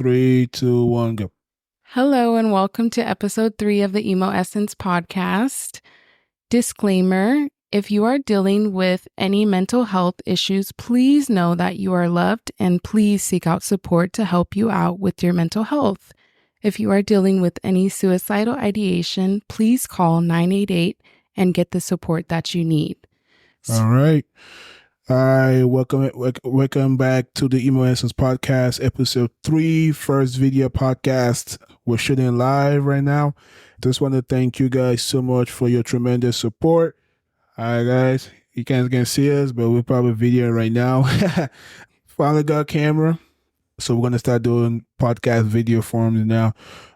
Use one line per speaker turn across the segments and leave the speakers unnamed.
3, 2, 1, go.
Hello and welcome to episode 3 of the Emo Essence Podcast. Disclaimer, if you are dealing with any mental health issues, please know that you are loved and please seek out support to help you out with your mental health. If you are dealing with any suicidal ideation, please call 988 and get the support that you need.
All right. Welcome back to the Emo Essence Podcast, episode 3, first video podcast. We're shooting live right now. Just want to thank you guys so much for your tremendous support. All right, guys, you guys can see us, but we're probably video right now. Finally got a camera, so we're going to start doing podcast video forms now.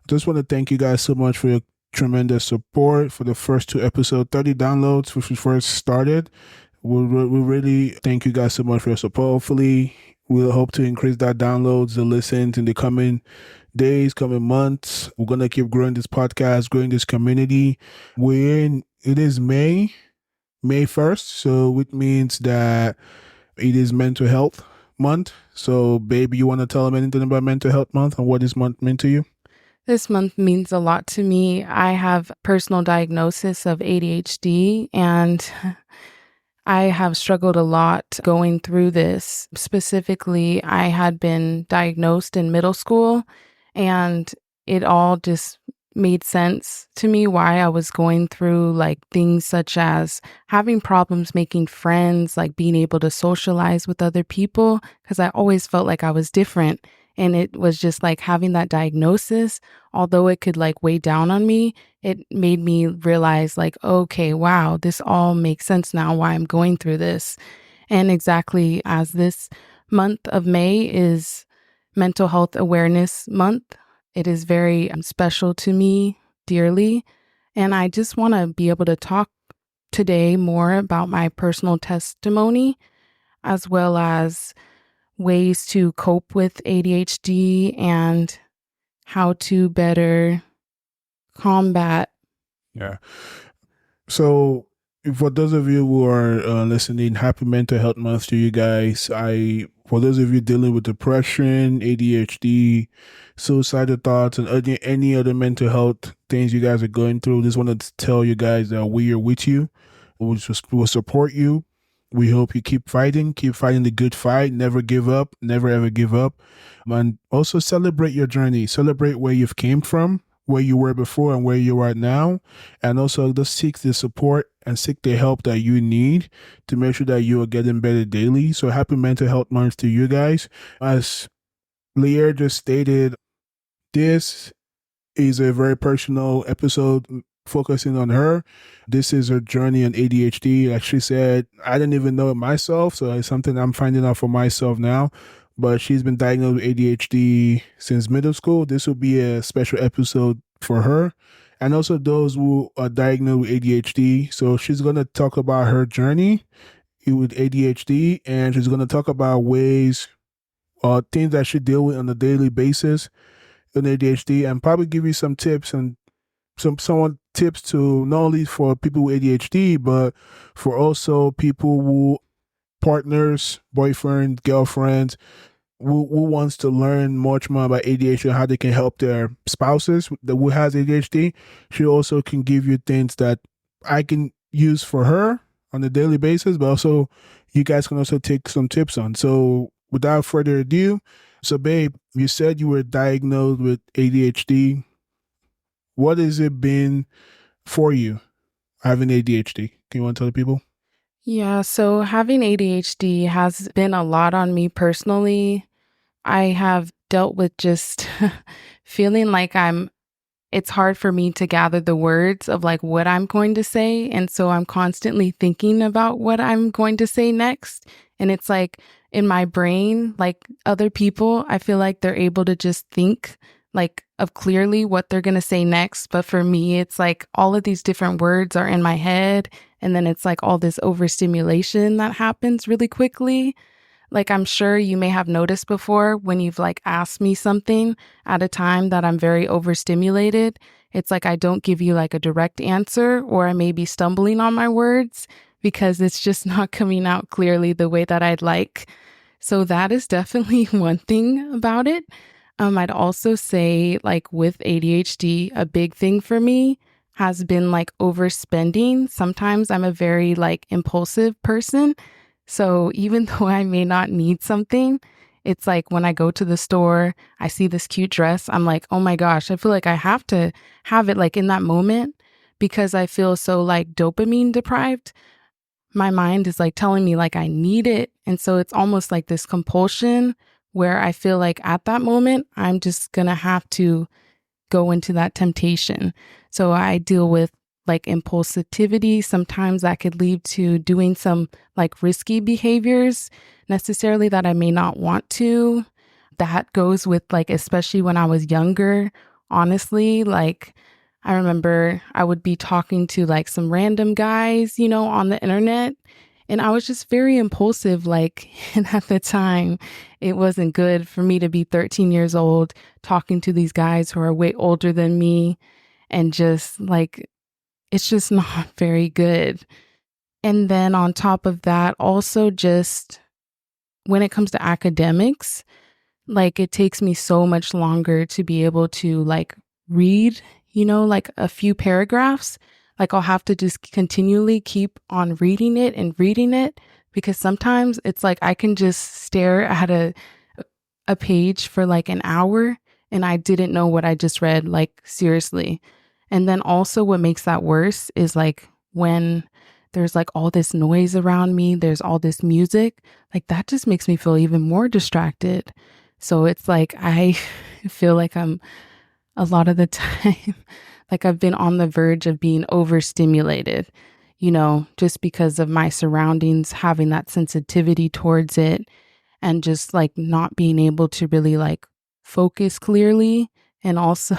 Just want to thank you guys so much for your tremendous support for the first 2 episodes, 30 downloads, which we first started. We really thank you guys so much for your support. Hopefully, we'll hope to increase that downloads and listens in the coming days, coming months. We're going to keep growing this podcast, growing this community. It is May 1st, so it means that it is mental health month. So, babe, you want to tell them anything about mental health month and what this month meant to you?
This month means a lot to me. I have personal diagnosis of ADHD and I have struggled a lot going through this. Specifically, I had been diagnosed in middle school, and it all just made sense to me why I was going through like things such as having problems making friends, like being able to socialize with other people, because I always felt like I was different. And it was just like having that diagnosis, although it could like weigh down on me, it made me realize like, okay, wow, this all makes sense now why I'm going through this. And exactly as this month of May is Mental Health Awareness Month, it is very special to me dearly. And I just want to be able to talk today more about my personal testimony, as well as ways to cope with ADHD and how to better combat.
Yeah. So for those of you who are listening, happy Mental Health Month to you guys. For those of you dealing with depression, ADHD, suicidal thoughts, and any other mental health things you guys are going through, just wanted to tell you guys that we are with you. We'll support you. We hope you keep fighting the good fight, never give up, never ever give up. And also celebrate your journey, celebrate where you've came from, where you were before and where you are now. And also just seek the support and seek the help that you need to make sure that you are getting better daily. So happy Mental Health Month to you guys. As Leah just stated, this is a very personal episode focusing on her. This is her journey on ADHD. Like she said, I didn't even know it myself, so it's something I'm finding out for myself now. But she's been diagnosed with ADHD since middle school. This will be a special episode for her. And also those who are diagnosed with ADHD. So she's going to talk about her journey with ADHD, and she's going to talk about ways or things that she deal with on a daily basis in ADHD, and probably give you some tips and some tips to not only for people with ADHD, but for also people who partners, boyfriend, girlfriends, who wants to learn much more about ADHD and how they can help their spouses who has ADHD. She also can give you things that I can use for her on a daily basis, but also you guys can also take some tips on. So without further ado, so babe, you said you were diagnosed with ADHD. What has it been for you having ADHD? Can you want to tell the people?
Yeah, so having ADHD has been a lot on me personally. I have dealt with just feeling like it's hard for me to gather the words of like what I'm going to say. And so I'm constantly thinking about what I'm going to say next. And it's like in my brain, like other people, I feel like they're able to just think like of clearly what they're going to say next. But for me, it's like all of these different words are in my head. And then it's like all this overstimulation that happens really quickly. Like I'm sure you may have noticed before when you've like asked me something at a time that I'm very overstimulated. It's like I don't give you like a direct answer, or I may be stumbling on my words because it's just not coming out clearly the way that I'd like. So that is definitely one thing about it. I'd also say, like, with ADHD, a big thing for me has been like overspending. Sometimes I'm a very like impulsive person. So even though I may not need something, it's like when I go to the store, I see this cute dress, I'm like, oh my gosh, I feel like I have to have it like in that moment because I feel so like dopamine deprived. My mind is like telling me like I need it. And so it's almost like this compulsion where I feel like at that moment, I'm just going to have to go into that temptation. So I deal with like impulsivity. Sometimes that could lead to doing some like risky behaviors necessarily that I may not want to. That goes with like, especially when I was younger, honestly, like I remember I would be talking to like some random guys, on the internet. And I was just very impulsive. Like, and at the time, it wasn't good for me to be 13 years old talking to these guys who are way older than me. And just like, it's just not very good. And then on top of that, also just when it comes to academics, like it takes me so much longer to be able to like read, like a few paragraphs. Like I'll have to just continually keep on reading it because sometimes it's like I can just stare at a page for like an hour and I didn't know what I just read, like seriously. And then also what makes that worse is like when there's like all this noise around me, there's all this music, like that just makes me feel even more distracted. So it's like I feel like I'm a lot of the time, like I've been on the verge of being overstimulated, just because of my surroundings, having that sensitivity towards it and just like not being able to really like focus clearly. And also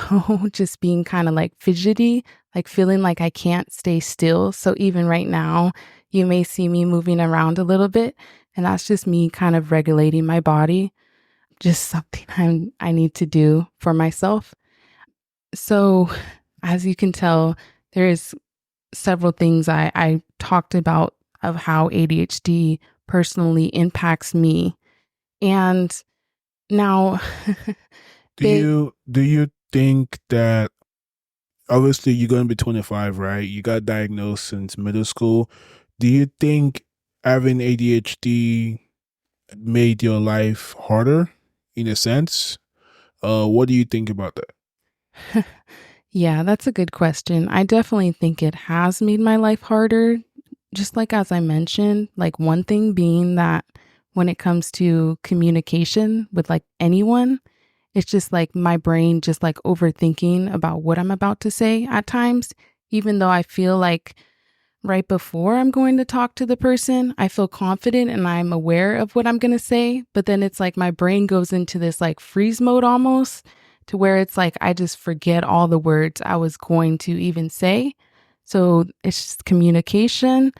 just being kind of like fidgety, like feeling like I can't stay still. So even right now, you may see me moving around a little bit. And that's just me kind of regulating my body, just something I need to do for myself. So as you can tell, there is several things I talked about of how ADHD personally impacts me. And now
Do you think that obviously you're going to be 25, right? You got diagnosed since middle school. Do you think having ADHD made your life harder in a sense? What do you think about that?
Yeah, that's a good question. I definitely think it has made my life harder. Just like as I mentioned, like one thing being that when it comes to communication with like anyone, it's just like my brain just like overthinking about what I'm about to say at times, even though I feel like right before I'm going to talk to the person, I feel confident and I'm aware of what I'm going to say. But then it's like my brain goes into this like freeze mode almost to where it's like I just forget all the words I was going to even say. So it's just communication.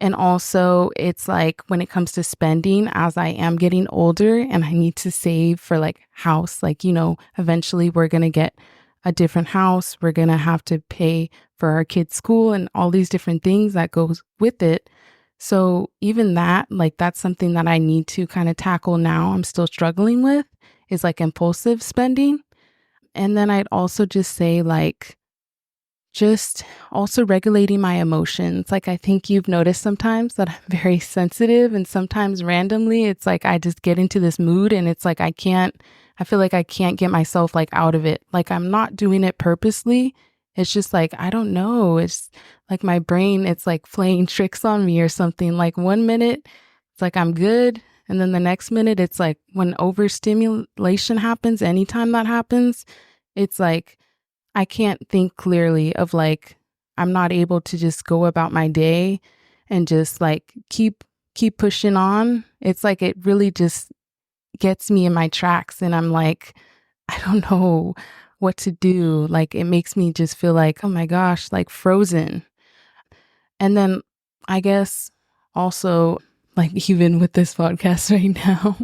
And also, it's like when it comes to spending, as I am getting older and I need to save for like house, like, eventually we're going to get a different house. We're going to have to pay for our kids' school and all these different things that goes with it. So even that, like, that's something that I need to kind of tackle now. I'm still struggling with is like impulsive spending. And then I'd also just say like, just also regulating my emotions. Like, I think you've noticed sometimes that I'm very sensitive and sometimes randomly it's like I just get into this mood and it's like I feel like I can't get myself like out of it. Like I'm not doing it purposely. It's just like, I don't know. It's like my brain, it's like playing tricks on me or something. Like one minute it's like I'm good. And then the next minute it's like when overstimulation happens, anytime that happens, it's like I can't think clearly of like, I'm not able to just go about my day and just like keep pushing on. It's like, it really just gets me in my tracks and I'm like, I don't know what to do. Like it makes me just feel like, oh my gosh, like frozen. And then I guess also like even with this podcast right now,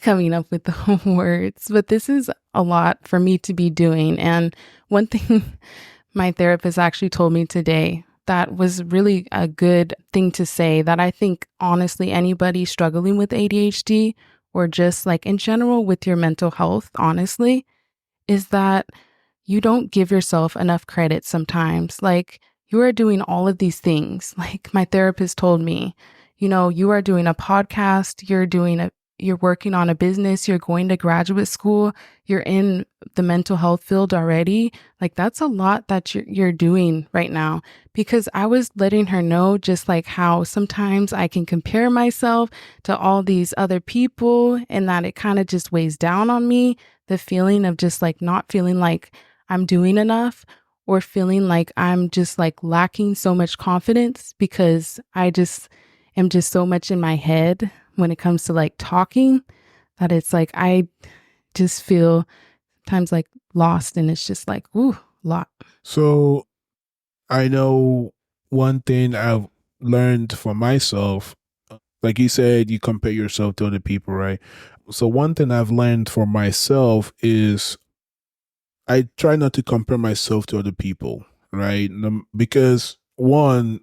coming up with the words, but this is a lot for me to be doing. And one thing my therapist actually told me today that was really a good thing to say that I think honestly anybody struggling with ADHD or just like in general with your mental health, honestly, is that you don't give yourself enough credit sometimes. Like, you are doing all of these things. Like my therapist told me, you are doing a podcast, you're working on a business, you're going to graduate school, you're in the mental health field already. Like, that's a lot that you're doing right now. Because I was letting her know just like how sometimes I can compare myself to all these other people and that it kind of just weighs down on me. The feeling of just like not feeling like I'm doing enough, or feeling like I'm just like lacking so much confidence because I just am just so much in my head when it comes to like talking, that it's like I just feel times like lost, and it's just like, ooh, lot.
So I know one thing I've learned for myself, like you said, you compare yourself to other people, right? So one thing I've learned for myself is I try not to compare myself to other people, right? Because one,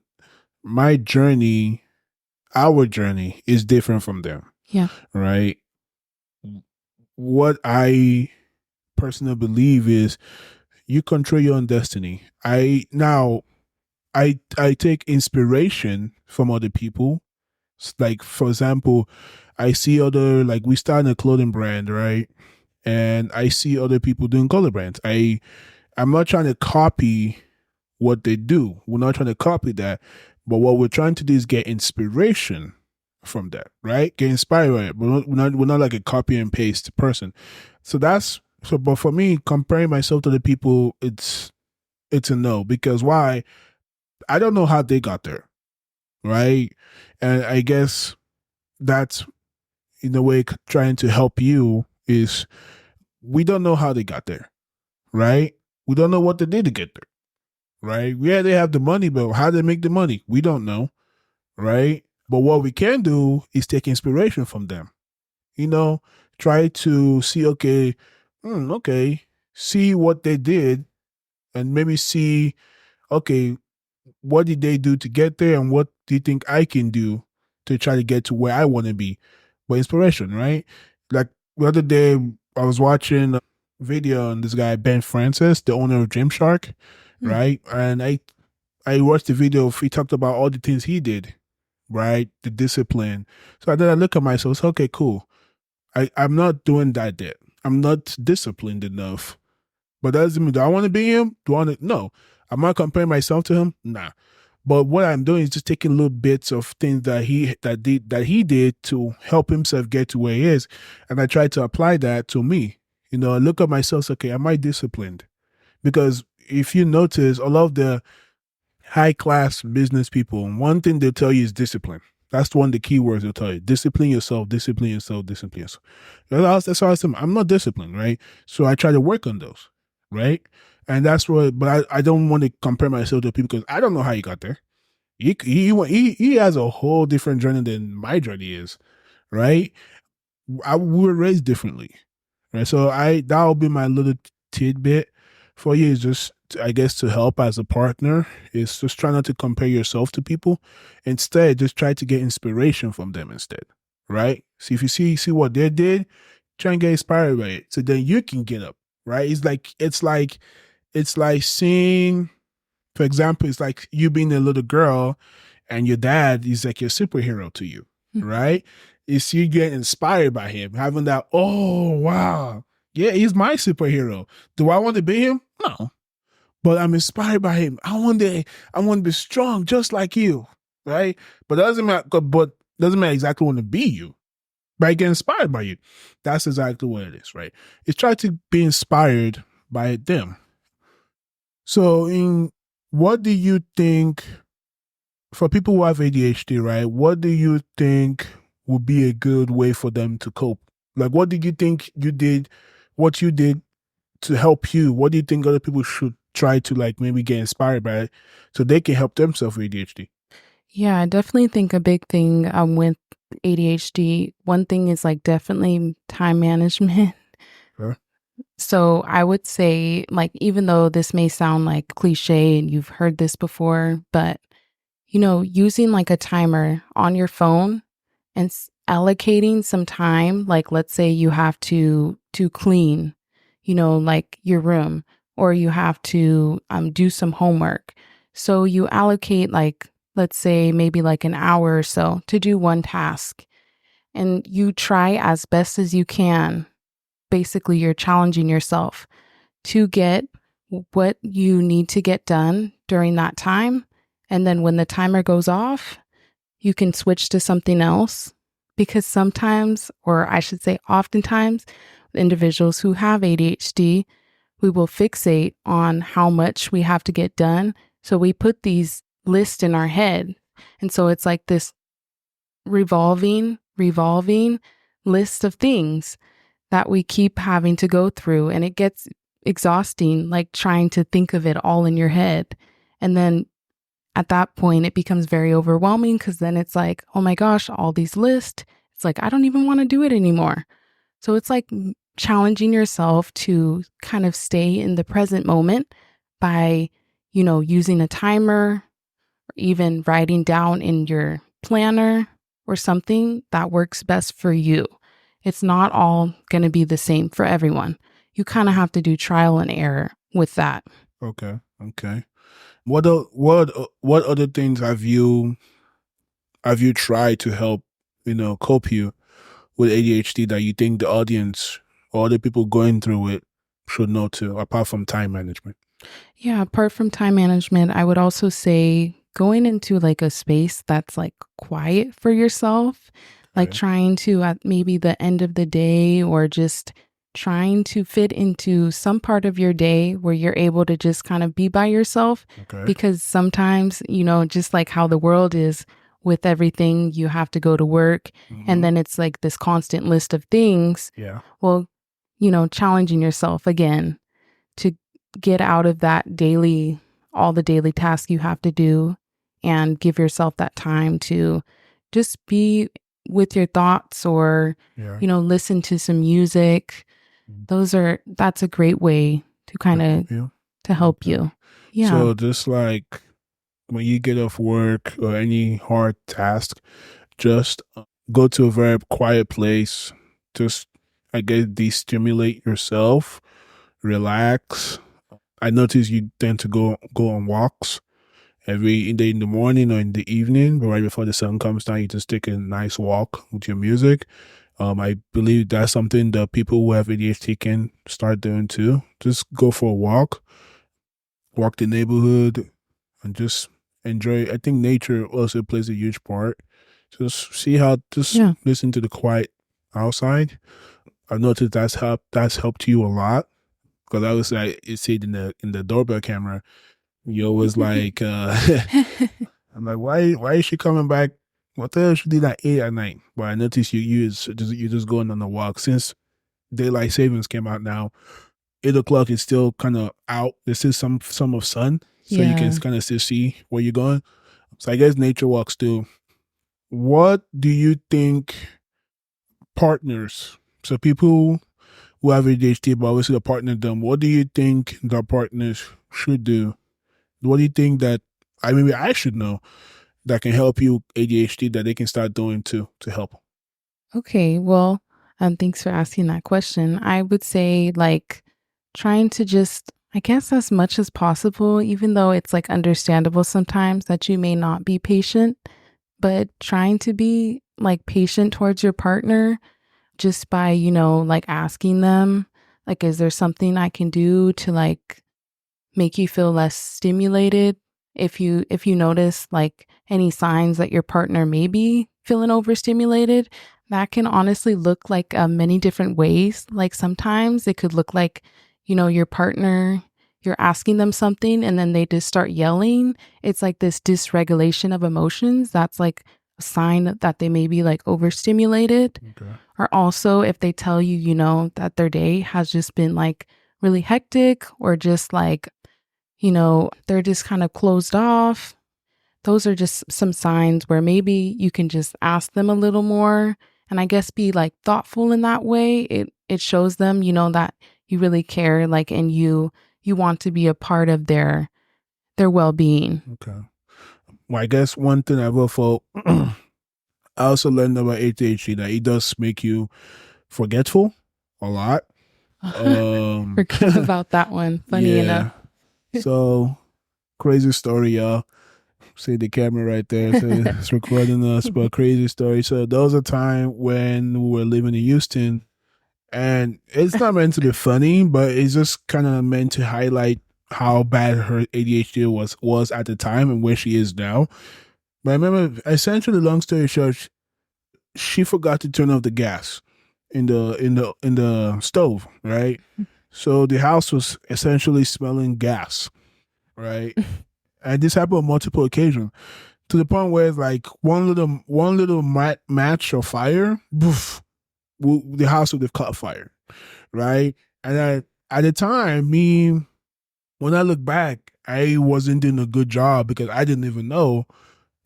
my journey, our journey is different from them,
Yeah.
right? What I personally believe is you control your own destiny. I take inspiration from other people. Like, for example, I see other, like, we start a clothing brand, right? And I see other people doing color brands. I'm not trying to copy what they do. We're not trying to copy that. But what we're trying to do is get inspiration from that, right? Get inspired by it. We're not like a copy and paste person. But for me, comparing myself to the people, it's a no. Because why? I don't know how they got there, right? And I guess that's, in a way, trying to help you is, we don't know how they got there, right? We don't know what they did to get there, right? Yeah, they have the money, but how they make the money, we don't know, right? But what we can do is take inspiration from them. Try to see, okay, see what they did, and maybe see, okay, what did they do to get there, and what do you think I can do to try to get to where I want to be? But inspiration, right? Like the other day, I was watching a video on this guy, Ben Francis, the owner of Gymshark, right? And I watched the video. He talked about all the things he did, right? The discipline. So then I look at myself, so, okay, cool. I'm not doing that yet. I'm not disciplined enough. But that doesn't mean, do I want to be him? Do I want to? No. Am I comparing myself to him? Nah. But what I'm doing is just taking little bits of things that he did to help himself get to where he is, and I try to apply that to me. I look at myself. Okay, am I disciplined? Because if you notice, a lot of the high class business people, one thing they'll tell you is discipline. That's one of the key words they'll tell you. Discipline yourself, discipline yourself, discipline yourself. That's how I'm not disciplined, right? So I try to work on those, right? And that's what, but I don't want to compare myself to people because I don't know how he got there. He has a whole different journey than my journey is, right? We were raised differently, right? So that'll be my little tidbit for you, is just, I guess, to help as a partner, is just try not to compare yourself to people. Instead, just try to get inspiration from them instead, right? See, if you see what they did, try and get inspired by it, so then you can get up, right? It's like seeing, for example, it's like you being a little girl and your dad is like your superhero to you, right? It's you get inspired by him, having that, oh, wow, yeah, he's my superhero. Do I want to be him? No. But I'm inspired by him. I want to be strong just like you, right? But doesn't matter exactly want to be you. But I get inspired by you. That's exactly what it is, right? It's try to be inspired by them. So what do you think, for people who have ADHD, right? What do you think would be a good way for them to cope? Like, what did you think what you did to help you? What do you think other people should try to, like, maybe get inspired by it so they can help themselves with ADHD?
Yeah, I definitely think a big thing with ADHD, one thing is like definitely time management.
Huh?
So I would say, like, even though this may sound like cliche and you've heard this before, but, using like a timer on your phone and allocating some time, like let's say you have to clean, like your room, or you have to do some homework. So you allocate, like, let's say maybe like an hour or so to do one task, and you try as best as you can. Basically, you're challenging yourself to get what you need to get done during that time. And then when the timer goes off, you can switch to something else. Because sometimes, or I should say oftentimes, individuals who have ADHD, we will fixate on how much we have to get done. So we put these lists in our head. And so it's like this revolving list of things that we keep having to go through. And it gets exhausting, like trying to think of it all in your head. And then at that point, it becomes very overwhelming, because then it's like, oh my gosh, all these lists. It's like, I don't even want to do it anymore. So it's like challenging yourself to kind of stay in the present moment by, using a timer, or even writing down in your planner or something that works best for you. It's not all going to be the same for everyone. You kind of have to do trial and error with that.
Okay. What other things have you tried to help cope you with ADHD that you think the audience or other people going through it should know too, apart from time management?
Yeah, apart from time management, I would also say going into like a space that's like quiet for yourself, like
Okay.
trying to at maybe the end of the day, or just trying to fit into some part of your day where you're able to just kind of be by yourself.
Okay.
Because sometimes, just like how the world is with everything, you have to go to work, and then it's like this constant list of things.
Yeah.
Well, challenging yourself again to get out of that all the daily tasks you have to do, and give yourself that time to just be with your thoughts, or,
Yeah.
listen to some music. That's a great way to kind of to help
Okay.
you. Yeah.
So just like when you get off work or any hard task, just go to a very quiet place. Just, I guess, de-stimulate yourself, relax. I notice you tend to go on walks every day in the morning or in the evening, but right before the sun comes down, you just take a nice walk with your music. I believe that's something that people who have ADHD can start doing too. Just go for a walk the neighborhood, and just enjoy. I think nature also plays a huge part. Just listen to the quiet outside. I've noticed that's helped you a lot, because I was like, you see it in the doorbell camera. You always like, I'm like, why is she coming back? What the hell she did at 8 at night? But I noticed you just going on a walk since daylight savings came out now. 8 o'clock is still kind of out. There's still some of sun, so you can kind of still see where you're going. So I guess nature walks too. What do you think partners, so people who have ADHD but obviously the partner them, what do you think their partners should do? What do you think that maybe I should know that can help you ADHD that they can start doing to help?
Okay, well, thanks for asking that question. I would say, like, trying to just, I guess, as much as possible, even though it's like understandable sometimes that you may not be patient, but trying to be like patient towards your partner, just by, like asking them, like, is there something I can do to like make you feel less stimulated? If you notice like any signs that your partner may be feeling overstimulated, that can honestly look like many different ways. Like sometimes it could look like, your partner, you're asking them something and then they just start yelling. It's like this dysregulation of emotions. That's like a sign that they may be like overstimulated.
Okay.
Or also if they tell you, that their day has just been like really hectic, or just like, they're just kind of closed off. Those are just some signs where maybe you can just ask them a little more, and I guess be like thoughtful in that way. It shows them, that you really care, like, and you want to be a part of their well-being.
Okay. Well, I guess one thing I will for I also learned about ADHD that it does make you forgetful a lot.
Forgot about that one. Funny enough.
So crazy story, y'all. See the camera right there. So it's recording us, but crazy story. So there was a time when we were living in Houston, and it's not meant to be funny, but it's just kind of meant to highlight how bad her ADHD was at the time and where she is now. But I remember, essentially, long story short, she forgot to turn off the gas in the stove, right? So the house was essentially smelling gas, right? And this happened on multiple occasions, to the point where it's like one little match of fire, boof, the house would have caught fire, right? And at the time, when I look back, I wasn't doing a good job because I didn't even know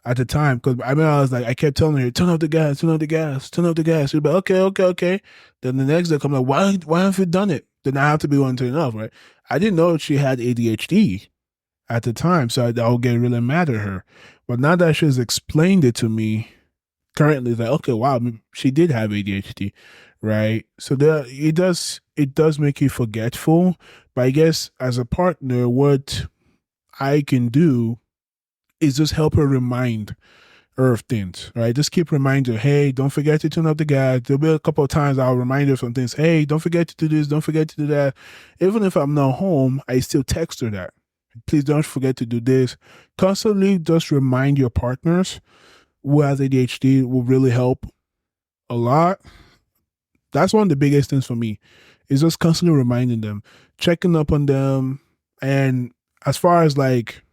at the time. Because I mean, I was like, I kept telling her, turn off the gas, turn off the gas, turn off the gas. She'd be like, okay. Then the next day, I'm like, why haven't you done it? Then I have to be one turn it off, right? I didn't know she had ADHD at the time, so I would get really mad at her. But now that she's explained it to me, currently, it's like, okay, wow, she did have ADHD, right? So it does make you forgetful. But I guess as a partner, what I can do is just help her remind her of things, right? Just keep reminding her, hey, don't forget to turn off the gas. There'll be a couple of times I'll remind her of some things. Hey, don't forget to do this, don't forget to do that. Even if I'm not home, I still text her that. Please don't forget to do this. Constantly just remind your partners who has ADHD will really help a lot. That's one of the biggest things for me, is just constantly reminding them, checking up on them. And as far as like,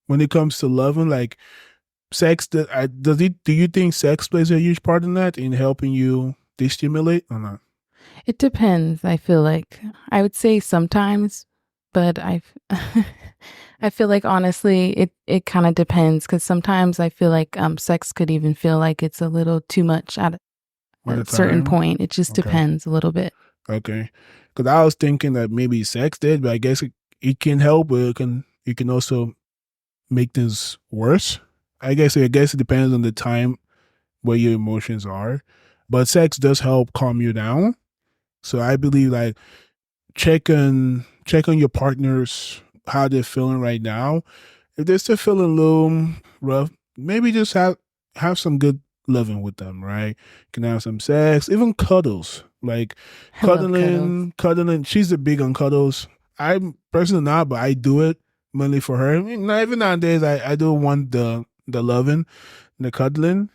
when it comes to loving, like sex, do you think sex plays a huge part in that, in helping you destimulate or not?
It depends. I feel like I would say sometimes, but I feel like honestly, it kind of depends, because sometimes I feel like sex could even feel like it's a little too much at a certain point. It just depends a little bit.
Okay, because I was thinking that maybe sex did, but I guess it can help, but it can also make things worse. I guess it depends on the time where your emotions are, but sex does help calm you down. So I believe like check on your partners, how they're feeling right now. If they're still feeling a little rough, maybe just have some good loving with them, right? You can have some sex, even cuddles, like cuddling. She's a big on cuddles. I'm personally not, but I do it mainly for her. I mean, even nowadays, I do want the loving, the cuddling.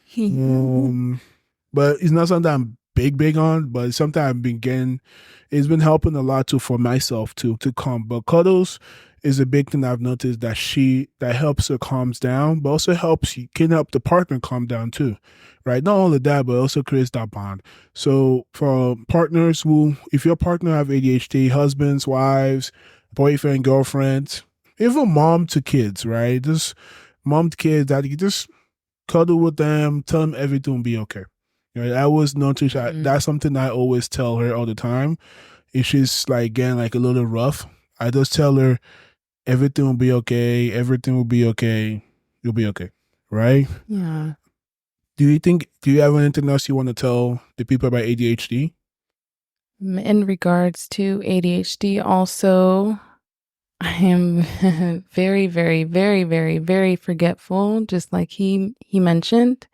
But it's not something I'm big on, but it's something I've been getting. It's been helping a lot too for myself to calm. But cuddles is a big thing I've noticed that helps her calms down, but also can help the partner calm down too, right? Not only that, but also creates that bond. So for partners if your partner have ADHD, husbands, wives, boyfriend, girlfriends, even mom to kids, right? Just mom to kids, that you just cuddle with them, tell them everything will be okay. Right? I always notice that's something I always tell her all the time. If she's like getting like a little rough, I just tell her everything will be okay. Everything will be okay. You'll be okay, right?
Yeah.
Do you have anything else you want to tell the people about ADHD?
In regards to ADHD, also, I am very, very, very, very, very forgetful, just like he mentioned.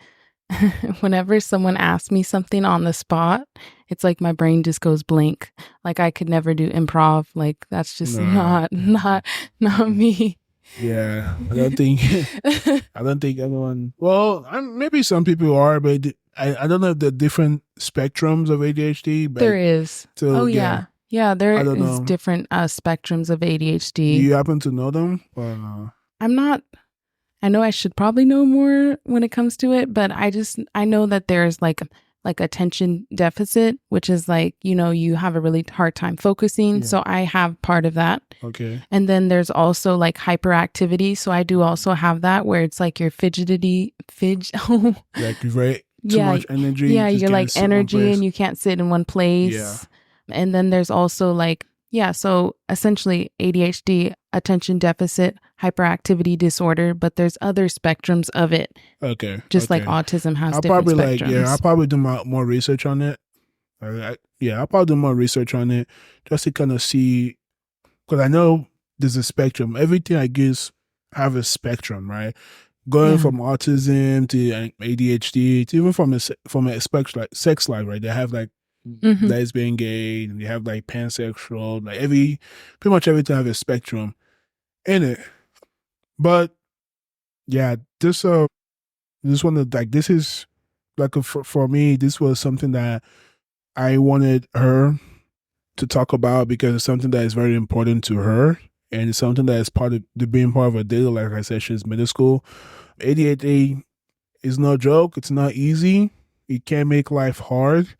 Whenever someone asks me something on the spot, it's like my brain just goes blank. Like I could never do improv. Like that's just not me.
Yeah, I don't think anyone. Well, maybe some people are, but I don't know the different spectrums of ADHD. But
there is.
So
yeah, there is different spectrums of ADHD.
Do you happen to know them? Or no?
I'm not. I know I should probably know more when it comes to it, but I know that there's like attention deficit, which is like, you have a really hard time focusing. Yeah. So I have part of that.
Okay.
And then there's also like hyperactivity. So I do also have that, where it's like you're like
very too much energy.
Yeah, you're like energy and you can't sit in one place. Yeah. And then there's also like, Yeah, so essentially ADHD, attention deficit hyperactivity disorder, but there's other spectrums of it.
Okay.
Just like
Okay.
autism has
I'll
different
probably
spectrums.
I'll probably do more research on it. I'll probably do more research on it just to kind of see, because I know there's a spectrum. Everything I guess have a spectrum, right? Going
Yeah.
from autism to ADHD, to even from a spectrum like sex life, right? They have like
Mhm.
lesbian, gay, and you have like pansexual, like pretty much everything have a spectrum in it. But yeah, this one of like this is like for me, this was something that I wanted her to talk about because it's something that is very important to her, and it's something that is part of the being part of her daily life. Like I said, she's middle school. ADHD is no joke. It's not easy. It can make life hard,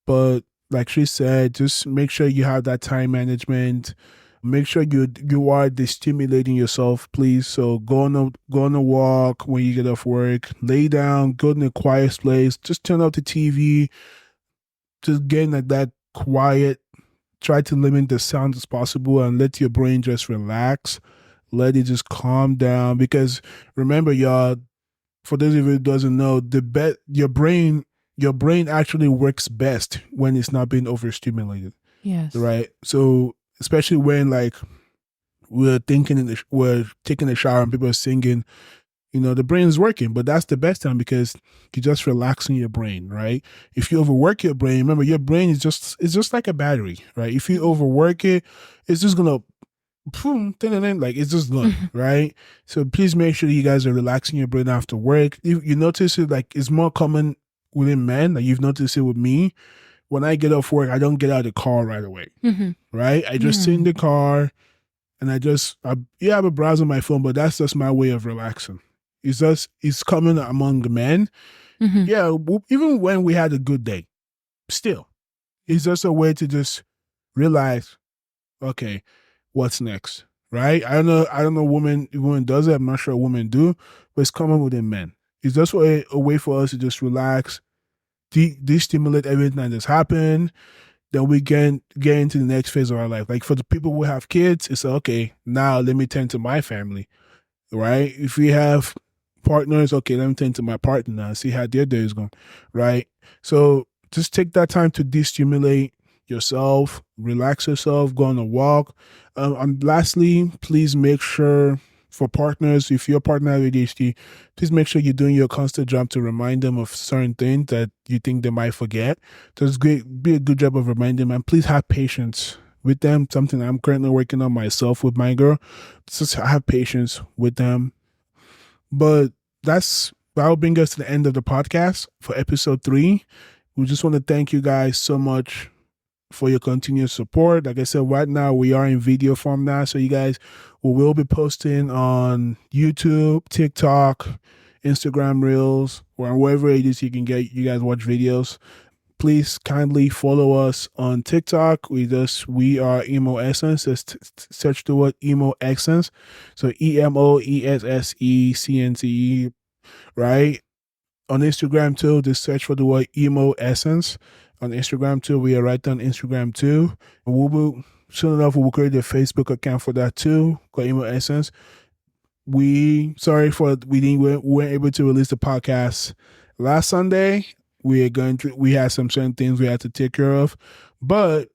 but like she said, just make sure you have that time management. Make sure you are stimulating yourself, please. So go on a walk when you get off work. Lay down, go in a quiet place. Just turn off the TV. Just get like that quiet. Try to limit the sound as possible and let your brain just relax. Let it just calm down. Because remember, y'all, for those of you who doesn't know, your brain actually works best when it's not being overstimulated.
Yes.
Right. So especially when like we're taking a shower and people are singing, the brain is working, but that's the best time because you're just relaxing your brain, right? If you overwork your brain, remember your brain it's just like a battery, right? If you overwork it, it's just gonna boom, like it's just gone, right? So please make sure you guys are relaxing your brain after work. You notice it like it's more common within men. Like you've noticed it with me. When I get off work, I don't get out of the car right away, right? I just sit in the car and I have a browse on my phone, but that's just my way of relaxing. It's common among men. Yeah, even when we had a good day, still, it's just a way to just realize, okay, what's next, right? I don't know women does it. I'm not sure women do, but it's common within men. It's just a way for us to just relax, de-stimulate everything that has happened. Then we get into the next phase of our life. Like for the people who have kids, it's okay, now let me tend to my family, right? If we have partners, okay, let me tend to my partner now, see how their day is going, right? So just take that time to de-stimulate yourself, relax yourself, go on a walk. And lastly, please make sure for partners, if your partner has ADHD, please make sure you're doing your constant job to remind them of certain things that you think they might forget. Just be a good job of reminding them, and please have patience with them. Something I'm currently working on myself with my girl. Just have patience with them. But that'll bring us to the end of the podcast for episode 3. We just want to thank you guys so much for your continued support. Like I said, right now we are in video form now, so you guys will be posting on YouTube, TikTok, Instagram Reels, or wherever it is you can get you guys watch videos. Please kindly follow us on TikTok. We are Emo Essence. Just search the word Emo Essence. So EMOESSECNCE, right? On Instagram too, just search for the word Emo Essence. On Instagram too, we are right on Instagram too. And soon enough we will create a Facebook account for that too, called Emo Essence. We weren't able to release the podcast last Sunday. We had some certain things we had to take care of, but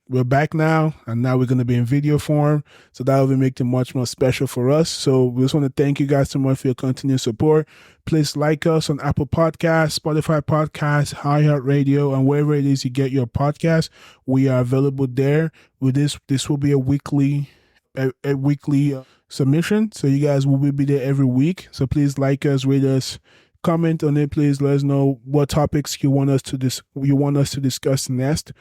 we're back now, and now we're going to be in video form. So that will make it much more special for us. So we just want to thank you guys so much for your continued support. Please like us on Apple Podcasts, Spotify Podcasts, iHeartRadio, and wherever it is you get your podcast. We are available there. With this will be a weekly submission. So you guys will be there every week. So please like us, rate us, comment on it. Please let us know what topics you want us to discuss next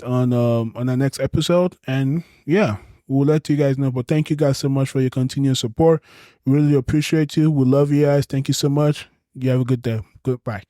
on our next episode. And yeah, we'll let you guys know. But thank you guys so much for your continued support. We really appreciate you. We love you guys. Thank you so much. You have a good day. Goodbye.